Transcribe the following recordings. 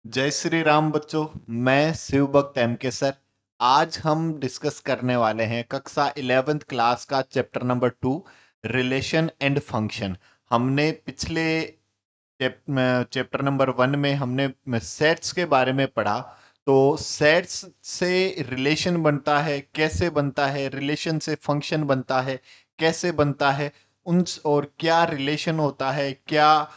जय श्री राम बच्चों। मैं शिव भक्त एम के सर। आज हम डिस्कस करने वाले हैं कक्षा 11th क्लास का chapter number 2, relation and function. हमने पिछले चैप्टर नंबर 1 में हमने सेट्स के बारे में पढ़ा। तो सेट्स से रिलेशन बनता है, कैसे बनता है, रिलेशन से फंक्शन बनता है, कैसे बनता है, उन और क्या रिलेशन होता है, क्या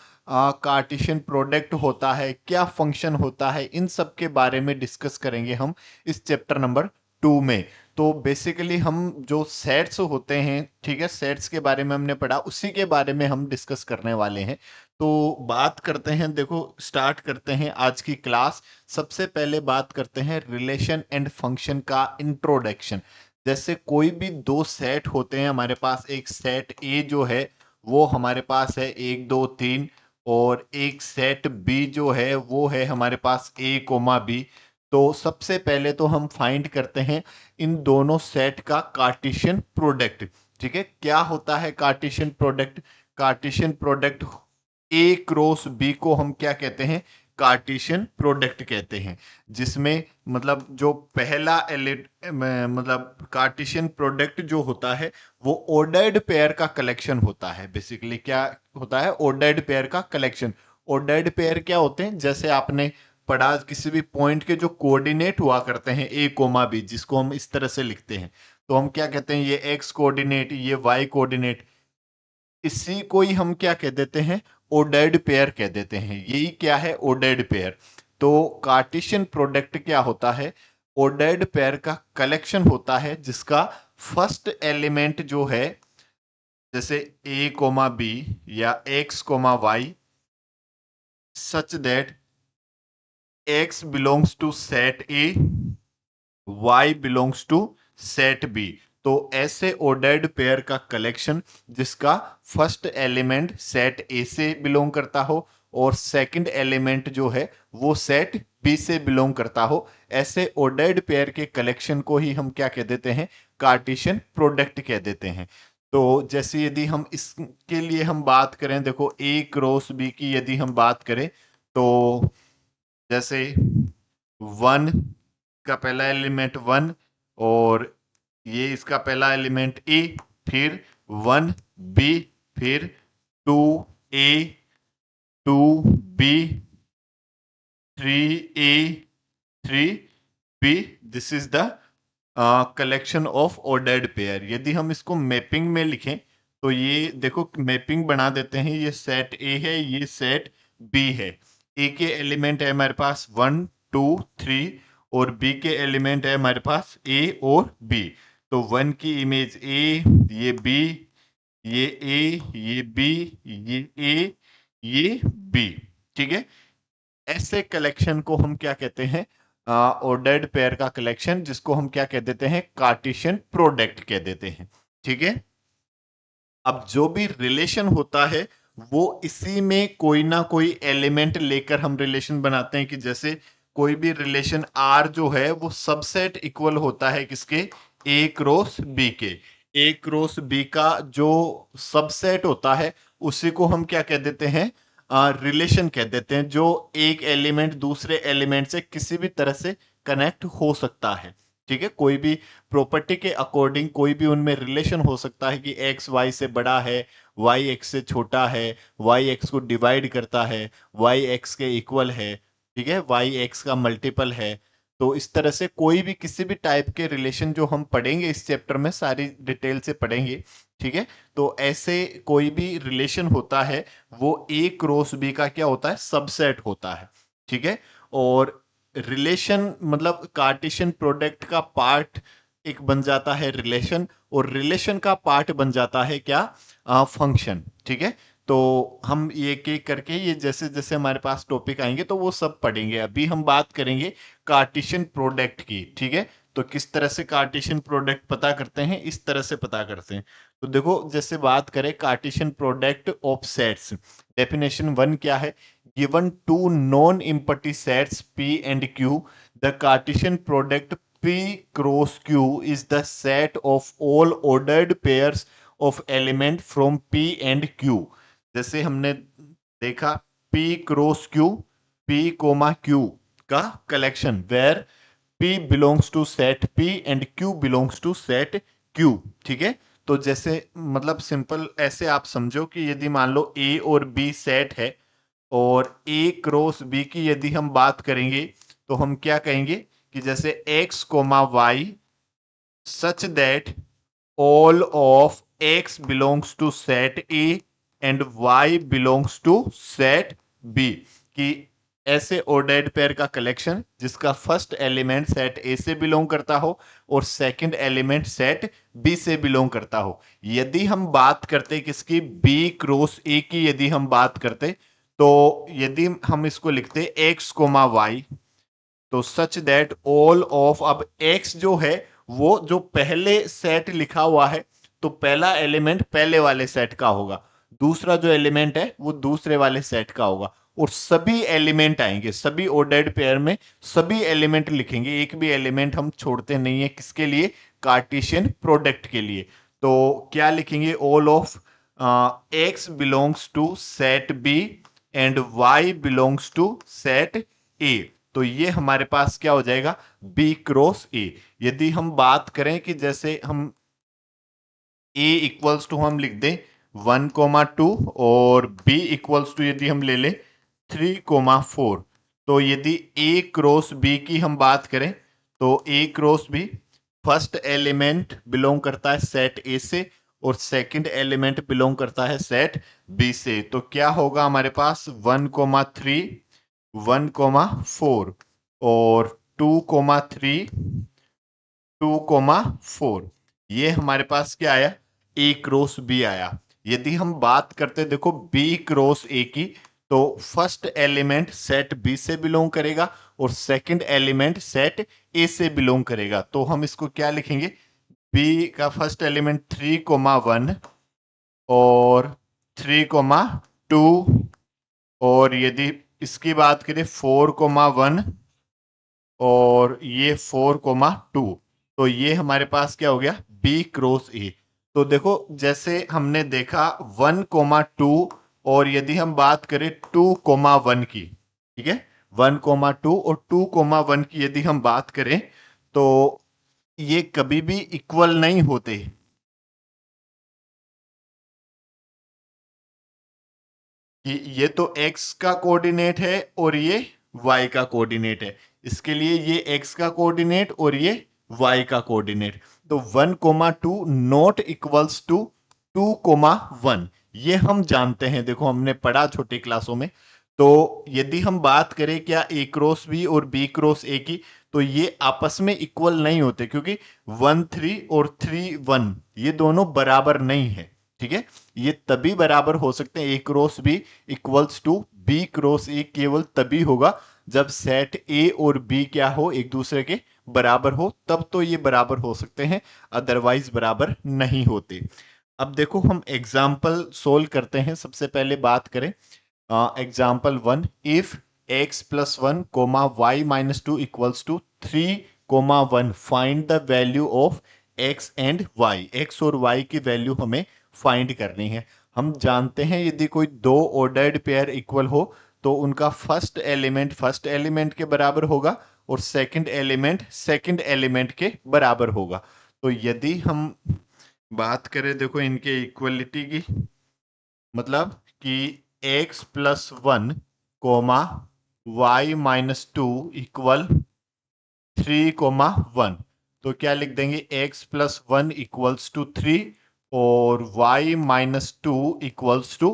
कार्टेशियन प्रोडक्ट होता है, क्या फंक्शन होता है, इन सब के बारे में डिस्कस करेंगे हम इस चैप्टर नंबर 2 में। तो बेसिकली हम जो सेट्स होते हैं, ठीक है, सेट्स के बारे में हमने पढ़ा, उसी के बारे में हम डिस्कस करने वाले हैं। तो बात करते हैं, देखो स्टार्ट करते हैं आज की क्लास। सबसे पहले बात करते हैं रिलेशन एंड फंक्शन का इंट्रोडक्शन। जैसे कोई भी दो सेट होते हैं हमारे पास, एक सेट ए जो है वो हमारे पास है 1 2 3, और एक सेट बी जो है वो है हमारे पास A, B। तो सबसे पहले तो हम फाइंड करते हैं इन दोनों सेट का कार्टेशियन प्रोडक्ट। ठीक है, क्या होता है Cartesian product? Cartesian product A cross B को हम क्या कहते हैं? कार्टेशियन प्रोडक्ट कहते हैं। जिसमें मतलब जो पहला मतलब कार्टेशियन प्रोडक्ट जो होता है वो ऑर्डर्ड पेयर का कलेक्शन होता है। बेसिकली क्या होता है? ऑर्डर्ड पेयर का कलेक्शन। ऑर्डर्ड पेयर क्या होते हैं? जैसे आपने पढ़ा, किसी भी पॉइंट के जो कोऑर्डिनेट हुआ करते हैं A, B, जिसको हम इस तरह से लिखते हैं, तो हम क्या कहते हैं? ये एक्स कोऑर्डिनेट, ये वाई कोऑर्डिनेट, इसी को ही हम क्या कह देते हैं? ऑर्डर्ड पेयर कह देते हैं। यही क्या है? Ordered pair. तो कार्टेशियन प्रोडक्ट क्या होता है? ऑर्डर्ड पेयर का कलेक्शन होता है जिसका फर्स्ट एलिमेंट जो है, जैसे A, B या X, Y, such that X belongs to set A, Y belongs to set B. तो ऐसे ऑर्डर्ड पेयर का कलेक्शन जिसका फर्स्ट एलिमेंट सेट ए से बिलोंग करता हो और सेकंड एलिमेंट जो है वो सेट बी से बिलोंग करता हो, ऐसे ऑर्डर्ड पेयर के कलेक्शन को ही हम क्या कह देते हैं? कार्टेशियन प्रोडक्ट कह देते हैं। तो जैसे यदि हम इसके लिए हम बात करें, देखो ए क्रॉस बी की यदि हम बात करें, तो जैसे 1 का पहला एलिमेंट 1, और ये इसका पहला एलिमेंट ए, फिर 1 B, फिर 2A, 2B, 3A, 3B। This is the collection of ordered pair. यदि हम इसको मैपिंग में लिखें तो ये देखो मैपिंग बना देते हैं। ये सेट ए है, ये सेट बी है। ए के एलिमेंट है हमारे पास 1 2 3, और बी के एलिमेंट है हमारे पास ए और बी। तो 1 की इमेज ए, ये बी, ये ए, ये बी, ये ए, ये बी। ठीक है, ऐसे कलेक्शन को हम क्या कहते हैं? ऑर्डर्ड पेयर का कलेक्शन, जिसको हम क्या कह देते हैं? कार्टेशियन प्रोडक्ट कह देते हैं। ठीक है, अब जो भी रिलेशन होता है वो इसी में कोई ना कोई एलिमेंट लेकर हम रिलेशन बनाते हैं। कि जैसे कोई भी रिलेशन आर जो है वो सबसेट इक्वल होता है किसके? ए क्रॉस बी के। ए क्रॉस बी का जो सबसेट होता है उसी को हम क्या कह देते हैं? रिलेशन कह देते हैं। जो एक एलिमेंट दूसरे एलिमेंट से किसी भी तरह से कनेक्ट हो सकता है। ठीक है, कोई भी प्रॉपर्टी के अकॉर्डिंग कोई भी उनमें रिलेशन हो सकता है कि एक्स वाई से बड़ा है, वाई एक्स से छोटा है, वाई एक्स को डिवाइड करता है, वाई एक्स के इक्वल है, ठीक है, वाई एक्स का मल्टीपल है। तो इस तरह से कोई भी किसी भी टाइप के रिलेशन जो हम पढ़ेंगे इस चैप्टर में, सारी डिटेल से पढ़ेंगे। ठीक है, तो ऐसे कोई भी रिलेशन होता है वो ए क्रॉस बी का क्या होता है? सबसेट होता है। ठीक है, और रिलेशन मतलब कार्टेशियन प्रोडक्ट का पार्ट एक बन जाता है रिलेशन, और रिलेशन का पार्ट बन जाता है क्या? फंक्शन। ठीक है, तो हम ये एक एक करके, ये जैसे जैसे हमारे पास टॉपिक आएंगे तो वो सब पढ़ेंगे। अभी हम बात करेंगे कार्टेशियन प्रोडक्ट की। ठीक है, तो किस तरह से कार्टेशियन प्रोडक्ट पता करते हैं? इस तरह से पता करते हैं। तो देखो, जैसे बात करें Cartesian product of sets, definition 1 क्या है? Given two non-empty sets P and Q, the Cartesian product P cross Q is the set of all ordered pairs of element from P and Q। जैसे हमने देखा P cross Q, P comma Q का collection where P belongs to set P and Q belongs to set Q। ठीक है, तो जैसे मतलब simple ऐसे आप समझो कि यदि मान लो A और B सेट है और A क्रॉस B की यदि हम बात करेंगे तो हम क्या कहेंगे कि जैसे X comma Y such that all of X belongs to set A and Y belongs to set B, कि ऐसे ऑर्डर्ड पेयर का कलेक्शन जिसका फर्स्ट एलिमेंट सेट ए से बिलोंग करता हो और सेकंड एलिमेंट सेट बी से बिलोंग करता हो। यदि हम बात करते किसकी, बी क्रॉस ए की यदि हम बात करते तो यदि हम इसको लिखते एक्स कोमा वाई, तो सच दैट ऑल ऑफ, अब x जो है वो जो पहले सेट लिखा हुआ है तो पहला एलिमेंट पहले वाले सेट का होगा, दूसरा जो एलिमेंट है वो दूसरे वाले सेट का होगा, और सभी एलिमेंट आएंगे, सभी ऑर्डर्ड पेयर में सभी एलिमेंट लिखेंगे, एक भी एलिमेंट हम छोड़ते नहीं है, किसके लिए, कार्टेशियन प्रोडक्ट के लिए। तो क्या लिखेंगे, all of x belongs to set b and y belongs to set a। तो ये हमारे पास क्या हो जाएगा, B क्रॉस A। यदि हम बात करें कि जैसे हम A इक्वल्स टू हम लिख दें 1,2 और B इक्वल्स टू यदि हम ले लें 3,4, तो यदि A क्रॉस B की हम बात करें तो A cross B first element belong करता है सेट A से और सेकंड एलिमेंट बिलोंग करता है सेट B से। तो क्या होगा हमारे पास 1,3 1,4 और 2,3 2,4, ये हमारे पास क्या आया, ए क्रॉस बी आया। यदि हम बात करते देखो बी क्रॉस ए की, तो फर्स्ट एलिमेंट सेट बी से बिलोंग करेगा और सेकंड एलिमेंट सेट ए से बिलोंग करेगा, तो हम इसको क्या लिखेंगे, बी का फर्स्ट एलिमेंट 3,1 और 3,2, और यदि इसकी बात करें 4,1 और ये 4,2, तो ये हमारे पास क्या हो गया, बी क्रॉस ए। तो देखो जैसे हमने देखा 1,2 और यदि हम बात करें 2,1 की, ठीक है, 1,2 और 2,1 की यदि हम बात करें तो ये कभी भी इक्वल नहीं होते, कि ये तो x का कोऑर्डिनेट है और ये y का कोऑर्डिनेट है, इसके लिए ये x का कोऑर्डिनेट और ये y का कोऑर्डिनेट, तो 1,2 नॉट इक्वल्स टू 2,1, ये हम जानते हैं, देखो हमने पढ़ा छोटी क्लासों में। तो यदि हम बात करें क्या a क्रॉस b और b क्रॉस a की, तो ये आपस में इक्वल नहीं होते, क्योंकि 1,3 और 3,1 ये दोनों बराबर नहीं है। ठीक है, ये तभी बराबर हो सकते हैं, A cross B equals to B cross A केवल तभी होगा जब सेट ए और बी क्या हो, एक दूसरे के बराबर हो, तब तो ये बराबर हो सकते हैं, अदरवाइज बराबर नहीं होते। अब देखो हम एग्जाम्पल सोल्व करते हैं। सबसे पहले बात करें example 1, if x plus 1 comma y minus 2 equals to 3,1, find the value of x and y, x और y की वैल्यू हमें फाइंड करनी है। हम जानते हैं यदि कोई दो ऑर्डर्ड पेयर इक्वल हो तो उनका फर्स्ट एलिमेंट के बराबर होगा और सेकंड एलिमेंट के बराबर होगा। तो यदि हम बात करें देखो इनके इक्वलिटी की, मतलब कि x plus 1 comma y minus 2 equal 3,1, तो क्या लिख देंगे, x प्लस 1 इक्वल्स टू 3 और y माइनस 2 इक्वल्स टू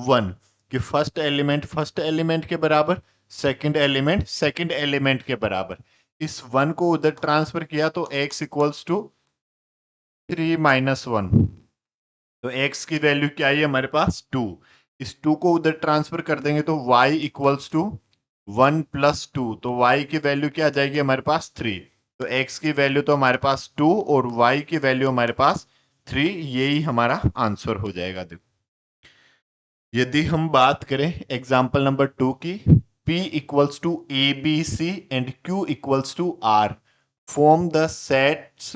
1, कि फर्स्ट एलिमेंट के बराबर, सेकंड एलिमेंट के बराबर। इस 1 को उधर ट्रांसफर किया तो x इक्वल्स टू 3 - 1, तो x की वैल्यू क्या है हमारे पास 2, इस 2 को उधर ट्रांसफर कर देंगे तो y इक्वल्स टू 1 + 2, तो y की वैल्यू क्या आ जाएगी हमारे पास 3, तो x की वैल्यू तो हमारे पास 2 और y की वैल्यू हमारे पास 3, यही हमारा आंसर हो जाएगा। देखो यदि हम बात करें एग्जाम्पल नंबर 2 की, P equals to A B C and Q equals to R, form the sets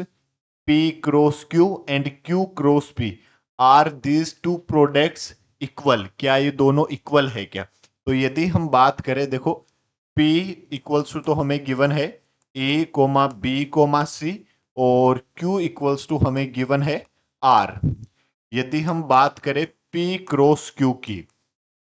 P cross Q and Q cross P, are these two products equal, क्या ये दोनों इक्वल है क्या। तो यदि हम बात करें देखो P इक्वल्स टू तो हमें गिवन है A comma B comma C और Q इक्वल्स टू हमें गिवन है R। यदि हम बात करें P क्रॉस Q की,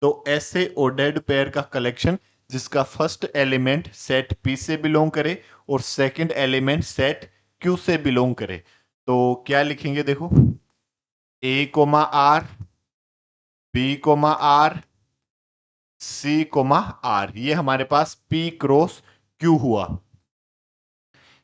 तो ऐसे ओर्डेर्ड पेयर का कलेक्शन जिसका फर्स्ट एलिमेंट सेट P से बिलोंग करे और सेकंड एलिमेंट सेट Q से बिलोंग करे, तो क्या लिखेंगे देखो, A comma R, B comma R, C comma R, ये हमारे पास P क्रॉस Q हुआ।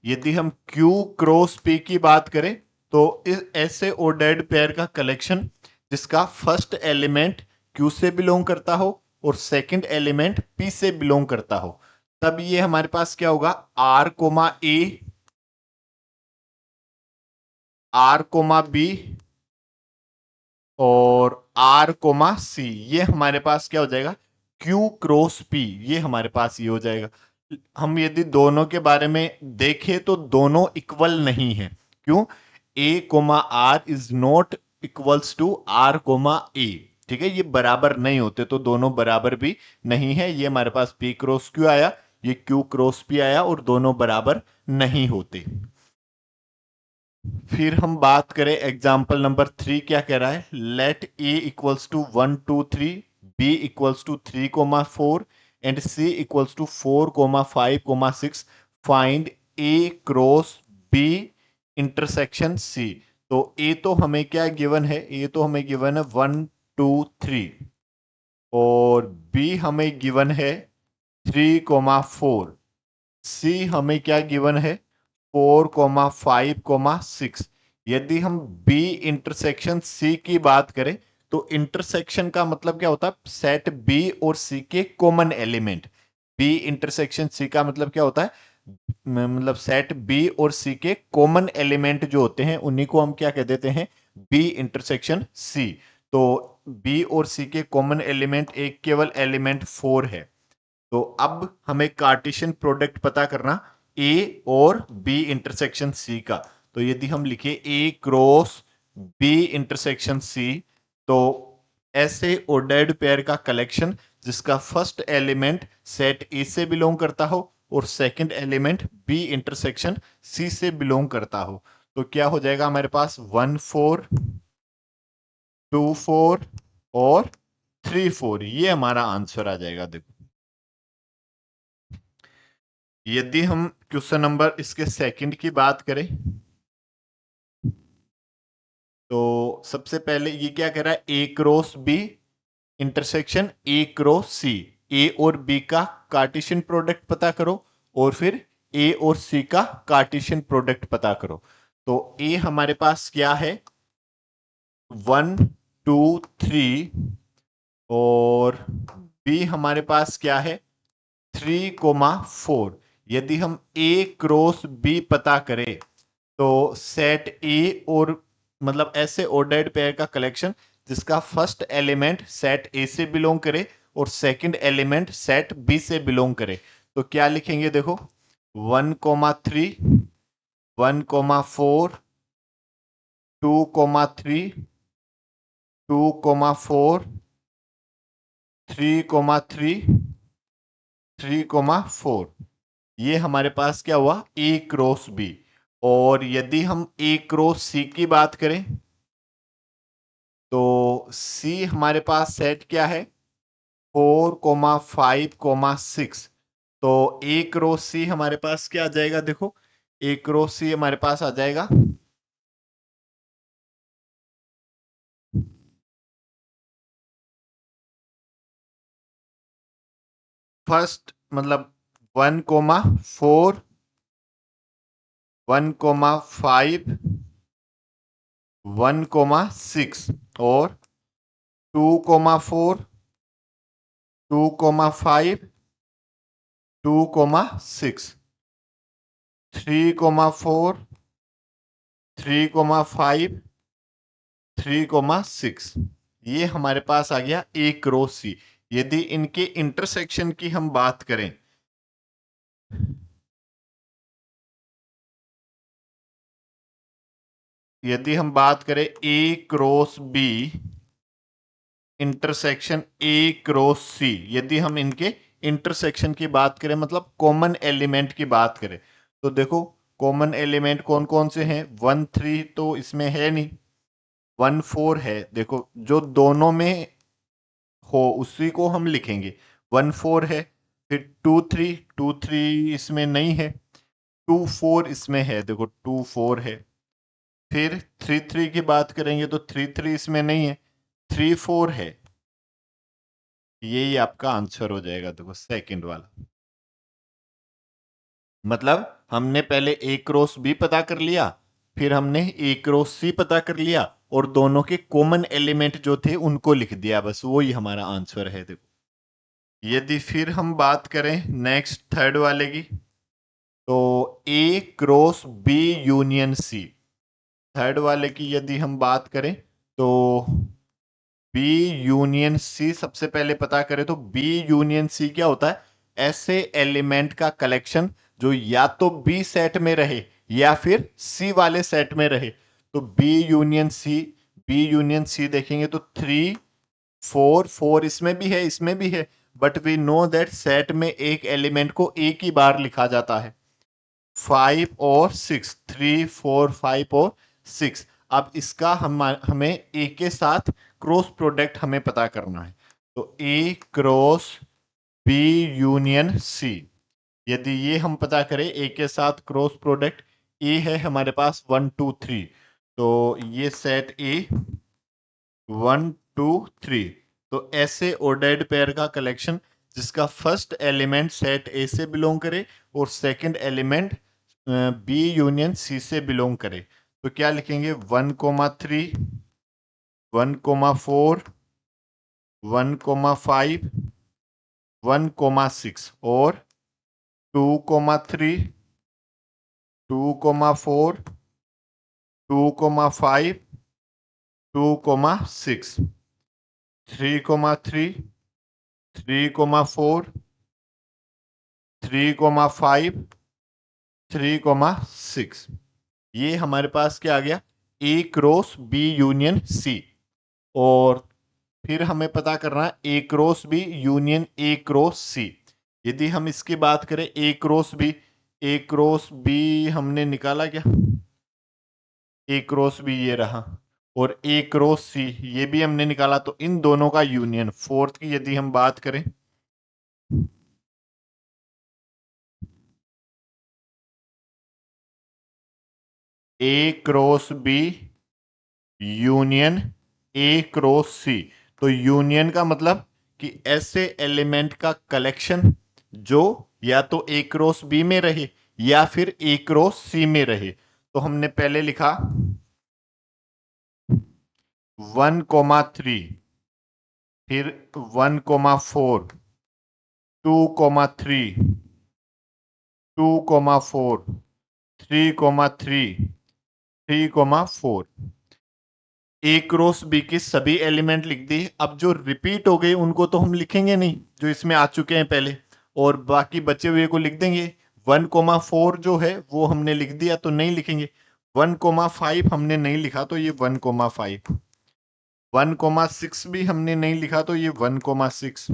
यदि हम Q क्रॉस P की बात करें, तो इस ऐसे ओर्डेर्ड पेयर का कलेक्शन जिसका फर्स्ट एलिमेंट Q से बिलोंग करता हो और सेकंड एलिमेंट P से बिलोंग करता हो, तब ये हमारे पास क्या होगा, R comma A, R comma B और R कोमा C, ये हमारे पास क्या हो जाएगा, Q क्रॉस P, ये हमारे पास ये हो जाएगा। हम यदि दोनों के बारे में देखें तो दोनों इक्वल नहीं है। क्यों? A comma R is not equals to R comma A। ठीक है, ये बराबर नहीं होते, तो दोनों बराबर भी नहीं है। ये हमारे पास P क्रॉस Q आया, ये Q क्रॉस P आया और दोनों बराबर नहीं होते। फिर हम बात करें एग्जाम्पल नंबर 3, क्या कह रहा है, let A equals to 1 2 3, B equals to 3 4 and C equals to 4 5 6, find A cross B intersection C. तो ए तो हमें क्या गिवन है, ए तो हमें गिवन है 1 2 3 और बी हमें गिवन है 3 4, सी हमें क्या गिवन है 4 5 6। यदि हम B इंटरसेक्शन C की बात करें, तो इंटरसेक्शन का मतलब क्या होता है, सेट B और C के common element. B intersection C का मतलब क्या होता है, मतलब सेट B और C के कॉमन एलिमेंट जो होते हैं उन्हीं को हम क्या कह देते हैं, B इंटरसेक्शन C। तो B और C के कॉमन एलिमेंट एक केवल एलिमेंट 4 है। तो अब हमें कार्टेशियन प्रोडक्ट पता करना ए और बी इंटरसेक्शन सी का। तो यदि हम लिखे A cross B intersection C, तो ऐसे ओर्डेर्ड पेयर का कलेक्शन जिसका फर्स्ट एलिमेंट सेट ए से बिलोंग करता हो और second element B intersection C से बिलोंग करता हो, तो क्या हो जाएगा हमारे पास 1 4 2 4 और 3 4, ये हमारा आंसर आ जाएगा। देखो, यदि हम क्वेश्चन नंबर इसके सेकंड की बात करें, तो सबसे पहले ये क्या कह रहा है, A cross B intersection A cross C, A और बी का कार्टेशियन प्रोडक्ट पता करो और फिर ए और सी का कार्टेशियन प्रोडक्ट पता करो। तो ए हमारे पास क्या है 1 2 3 और बी हमारे पास क्या है 3 4। यदि हम ए क्रॉस बी पता करें, तो सेट ए और मतलब ऐसे ऑर्डर्ड पेयर का कलेक्शन जिसका फर्स्ट एलिमेंट सेट ए से बिलोंग करे और सेकंड एलिमेंट सेट बी से बिलोंग करे, तो क्या लिखेंगे देखो, 1 3 1 4 2 3 2 4 3 3 3 4, ये हमारे पास क्या हुआ ए क्रॉस बी। और यदि हम ए क्रॉस सी की बात करें, तो सी हमारे पास सेट क्या है 4 5 6। तो ए क्रॉस सी हमारे पास क्या आ जाएगा देखो, ए क्रॉस सी हमारे पास आ जाएगा फर्स्ट मतलब 1 4 1 5 1 6 और 2 4 2 5 2 6 3 4 3 5 3 6, ये हमारे पास आ गया ए क्रॉस सी। यदि इनके इंटरसेक्शन की हम बात करें, यदि हम बात करें A cross B intersection A cross C, यदि हम इनके इंटरसेक्शन की बात करें, मतलब कॉमन एलिमेंट की बात करें, तो देखो कॉमन एलिमेंट कौन कौन से हैं। 1 3 तो इसमें है नहीं, 1 4 है। देखो जो दोनों में हो उसी को हम लिखेंगे। 1 4 है, फिर 2 3, 2 3 इसमें नहीं है, 2 4 इसमें है, देखो 2 4 है। फिर 3 3 की बात करेंगे तो 3 3 इसमें नहीं है, 3 4 है। यही आपका आंसर हो जाएगा, देखो सेकंड वाला। मतलब हमने पहले ए क्रॉस बी पता कर लिया, फिर हमने ए क्रॉस सी पता कर लिया, और दोनों के कॉमन एलिमेंट जो थे उनको लिख दिया, बस वो ही हमारा आंसर है। देखो यदि फिर हम बात करें नेक्स्ट थर्ड वाले की, तो A cross B union C. Third वाले की यदि हम बात करें तो बी यूनियन सी सबसे पहले पता करें, तो बी यूनियन सी क्या होता है? ऐसे एलिमेंट का कलेक्शन जो या तो बी सेट में रहे या फिर सी वाले सेट में रहे। तो B union C, B union C देखेंगे तो 3 4 4 इसमें भी है, इसमें भी है, but we know that set में एक एलिमेंट को एक ही बार लिखा जाता है। 5 और 6, 3 4 5 और 6। अब इसका हमें ए के साथ क्रॉस प्रोडक्ट हमें पता करना है, तो ए क्रॉस बी यूनियन सी। यदि ये हम पता करें ए के साथ क्रॉस प्रोडक्ट, ए है हमारे पास 1 2 3, तो ये सेट ए 1 2 3, तो ऐसे ऑर्डर्ड पेयर का कलेक्शन जिसका फर्स्ट एलिमेंट सेट ए से बिलोंग करे और second element B union C से बिलोंग करे, तो क्या लिखेंगे? 1 3, 1 4, 1 5, 1 6, और 2 3, 2 4, 2 5, 2 6, 3 3, 3 4, 3 5, 3 6। ये हमारे पास क्या आ गया? A cross B union C. और फिर हमें पता करना है A cross B union A cross C. यदि हम इसकी बात करें A cross B, A cross B हमने निकाला क्या? ए क्रॉस बी ये रहा, और ए क्रॉस सी ये भी हमने निकाला, तो इन दोनों का यूनियन। फोर्थ की यदि हम बात करें, A cross B union A cross C, तो यूनियन का मतलब कि ऐसे एलिमेंट का कलेक्शन जो या तो ए क्रॉस बी में रहे या फिर ए क्रॉस सी में रहे। तो हमने पहले लिखा 1 3, फिर 1 4, 2 3, 2 4, 3 3, 3 4। ए क्रॉस बी के सभी एलिमेंट लिख दिए। अब जो रिपीट हो गए उनको तो हम लिखेंगे नहीं, जो इसमें आ चुके हैं पहले, और बाकी बचे हुए को लिख देंगे। 1 4 जो है वो हमने लिख दिया, तो नहीं लिखेंगे। 1 5 हमने नहीं लिखा, तो ये 1 5। 1 6 भी हमने नहीं लिखा, तो ये 1 6।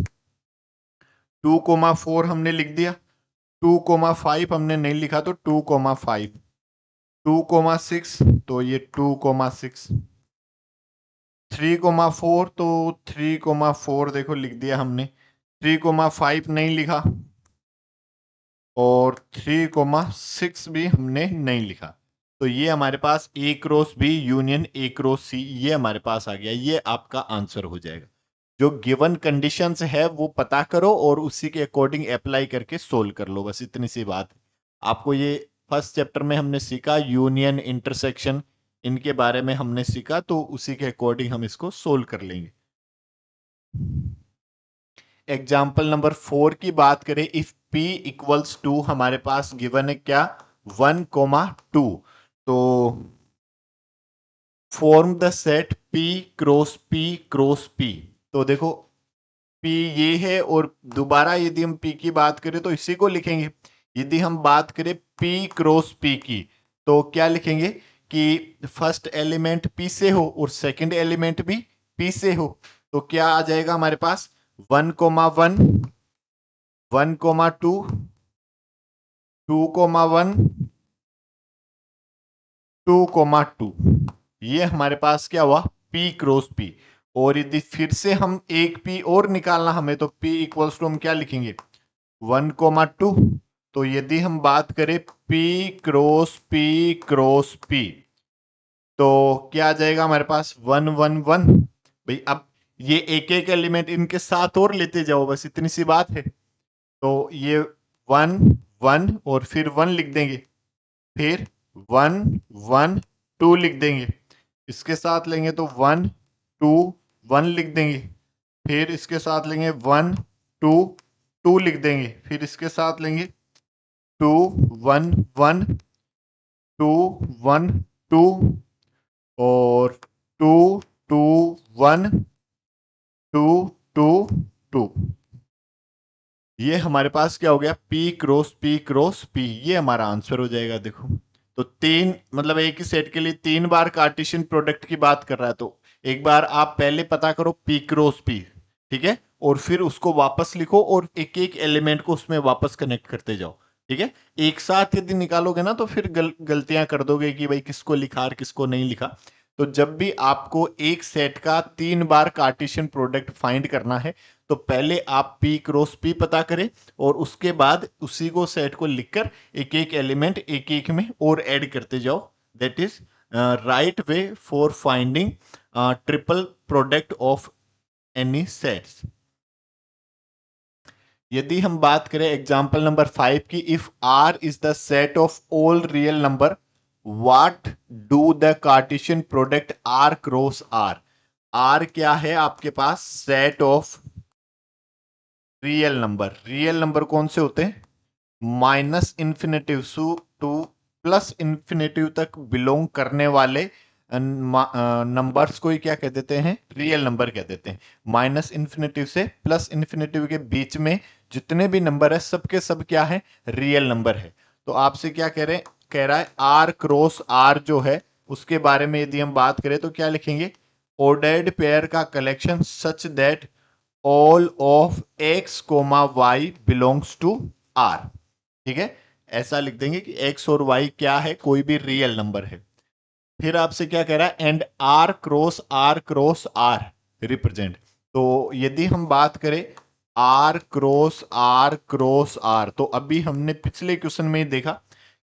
2 4 हमने लिख दिया, 2 5 हमने नहीं लिखा, तो 2 5। 2 6, तो ये 2 6। 3 4, तो 3 4 देखो लिख दिया हमने। 3 5 नहीं लिखा, और 3 6 भी हमने नहीं लिखा। तो ये हमारे पास A cross B union A cross C, ये हमारे पास आ गया। ये आपका आंसर हो जाएगा। जो गिवन कंडीशंस है वो पता करो और उसी के अकॉर्डिंग अप्लाई करके सोल्व कर लो, बस इतनी सी बात। आपको ये फर्स्ट चैप्टर में हमने सीखा, यूनियन इंटरसेक्शन, इनके बारे में हमने सीखा, तो उसी के अकॉर्डिंग हम इसको सोल्व कर लेंगे। एग्जाम्पल नंबर 4 की बात करें, इफ P इक्वल्स टू, हमारे पास गिवन है क्या? 1 2। तो form the set P cross P cross P। तो देखो P ये है, और दोबारा यदि हम P की बात करें तो इसी को लिखेंगे। यदि हम बात करें P क्रॉस P की, तो क्या लिखेंगे कि फर्स्ट एलिमेंट P से हो और सेकंड एलिमेंट भी P से हो। तो क्या आ जाएगा हमारे पास? 1 1, 1,2, 2,1, 2,2। ये हमारे पास क्या हुआ, P क्रॉस P। और यदि फिर से हम एक P और निकालना हमें, तो P इक्वल्स टू हम क्या लिखेंगे, 1,2। तो यदि हम बात करें P cross P cross P, तो क्या आ जाएगा हमारे पास, 1,1,1। भाई अब ये एक एक एलिमेंट इनके साथ और लेते जाओ, बस इतनी सी बात है। तो ये 1 1 और फिर 1 लिख देंगे, फिर 1 1 2 लिख देंगे, इसके साथ लेंगे तो 1 2 1 लिख देंगे, फिर इसके साथ लेंगे 1 2 2 लिख देंगे, फिर इसके साथ लेंगे 2 1 1 2 1 2 और 2 2 1 2 2 2। ये हमारे पास क्या हो गया, P cross P cross P। ये हमारा आंसर हो जाएगा। देखो, तो तीन, मतलब एक ही सेट के लिए 3 बार कार्टेशियन प्रोडक्ट की बात कर रहा है, तो एक बार आप पहले पता करो P क्रॉस P, ठीक है, और फिर उसको वापस लिखो और एक एक एलिमेंट को उसमें वापस कनेक्ट करते जाओ, ठीक है। एक साथ यदि निकालोगे ना तो फिर गलतियां कर दोगे कि भाई किसको लिखा और किसको नहीं लिखा। तो जब भी आपको एक सेट का 3 बार कार्टेशियन प्रोडक्ट फाइंड करना है, तो पहले आप P क्रॉस P पता करें और उसके बाद उसी को सेट को लिखकर एक एक एलिमेंट एक एक में और ऐड करते जाओ। That is right way for finding triple product of any sets. यदि हम बात करें एग्जांपल नंबर 5 की, if R is the set of all real number, what do the Cartesian product R cross R। R क्या है आपके पास, set of real number. Real number कौन से होते हैं, minus infinitive to plus infinitive तक बिलोंग करने वाले नंबर्स को ही क्या कह देते हैं, रियल नंबर कह देते हैं। माइनस इन्फिनेटिव से प्लस इन्फिनेटिव के बीच में जितने भी नंबर है सबके सब क्या है, रियल नंबर है। तो आपसे क्या कह रहा है, आर क्रॉस आर जो है उसके बारे में यदि हम बात करें तो क्या लिखेंगे, ऑर्डर्ड पेयर का collection such that all of x comma y belongs to R. ठीक है, ऐसा लिख देंगे कि x और y क्या है, कोई भी रियल नंबर है। फिर आपसे क्या कह रहा है, and R cross R represent. तो यदि हम बात करें आर क्रॉस आर, तो अभी हमने पिछले क्वेश्चन में ही देखा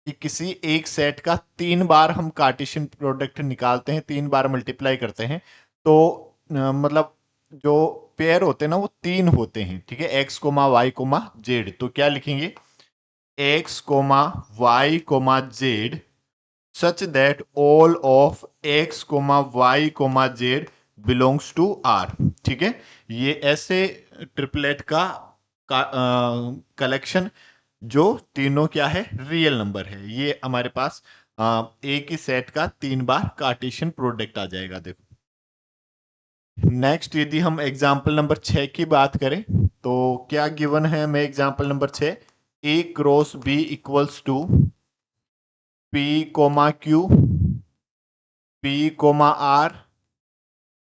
कि किसी एक सेट का 3 बार हम कार्टेशियन प्रोडक्ट निकालते हैं, 3 बार मल्टीप्लाई करते हैं, तो मतलब जो पेयर होते हैं ना वो 3 होते हैं, ठीक है, x comma y comma z. तो क्या लिखेंगे, x comma y comma z such that all of x y z belongs to R। ठीक है, ये ऐसे ट्रिपलेट का कलेक्शन जो तीनों क्या है, रियल नंबर है। ये हमारे पास एक ही सेट का 3 बार कार्टेशियन प्रोडक्ट आ जाएगा। देखो नेक्स्ट, यदि हम एग्जांपल नंबर 6 की बात करें तो क्या गिवन है हमें, example number 6, A cross B equals to P comma Q, P comma R,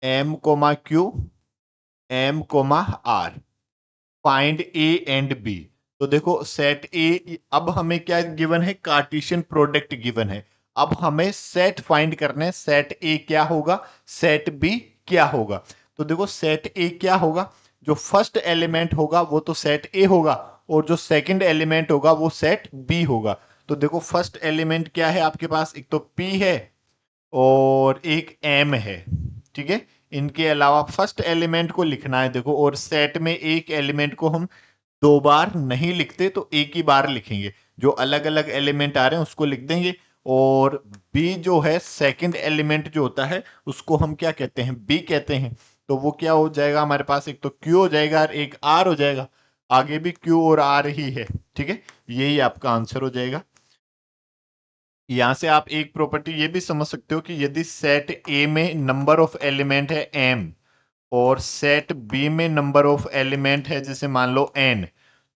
M comma Q, M comma R। Find A and B। तो देखो सेट A, अब हमें क्या गिवन है, कार्टेशियन प्रोडक्ट गिवन है। अब हमें सेट फाइंड करना है, सेट A क्या होगा, सेट B क्या होगा। तो देखो सेट A क्या होगा, जो फर्स्ट एलिमेंट होगा वो तो सेट A होगा, और जो सेकंड एलिमेंट होगा वो सेट B होगा। तो देखो फर्स्ट एलिमेंट क्या है आपके पास, एक तो P है और एक M है, ठीक है। इनके अलावा फर्स्ट एलिमेंट को लिखना है। देखो, और सेट में एक एलिमेंट को हम 2 बार नहीं लिखते, तो एक ही बार लिखेंगे। जो अलग अलग एलिमेंट आ रहे हैं उसको लिख देंगे, और बी जो है सेकंड एलिमेंट जो होता है उसको हम क्या कहते हैं, बी कहते हैं। तो वो क्या हो जाएगा हमारे पास, एक तो क्यू हो जाएगा और एक आर हो जाएगा। आगे भी क्यू और आर ही है, ठीक है, यही आपका आंसर हो जाएगा। यहां से आप एक प्रॉपर्टी ये भी समझ सकते हो कि यदि सेट ए में नंबर ऑफ एलिमेंट है m और सेट बी में नंबर ऑफ एलिमेंट है जैसे मान लो n,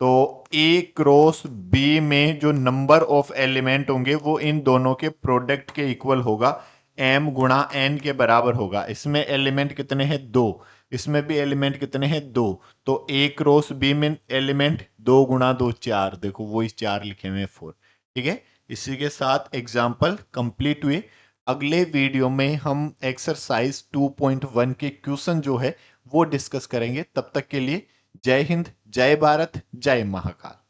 तो a क्रॉस b में जो नंबर ऑफ एलिमेंट होंगे वो इन दोनों के प्रोडक्ट के इक्वल होगा, m गुणा n के बराबर होगा। इसमें एलिमेंट कितने हैं, 2, इसमें भी एलिमेंट कितने हैं? 2। तो ए क्रॉस बी में एलिमेंट 2 गुणा 2 4, देखो वो इस 4 लिखे हुए हैं 4। ठीक है, इसी के साथ एग्जाम्पल कंप्लीट हुए। अगले वीडियो में हम एक्सरसाइज 2.1 के क्वेश्चन जो है वो डिस्कस करेंगे। तब तक के लिए जय हिंद, जय भारत, जय महाकाल।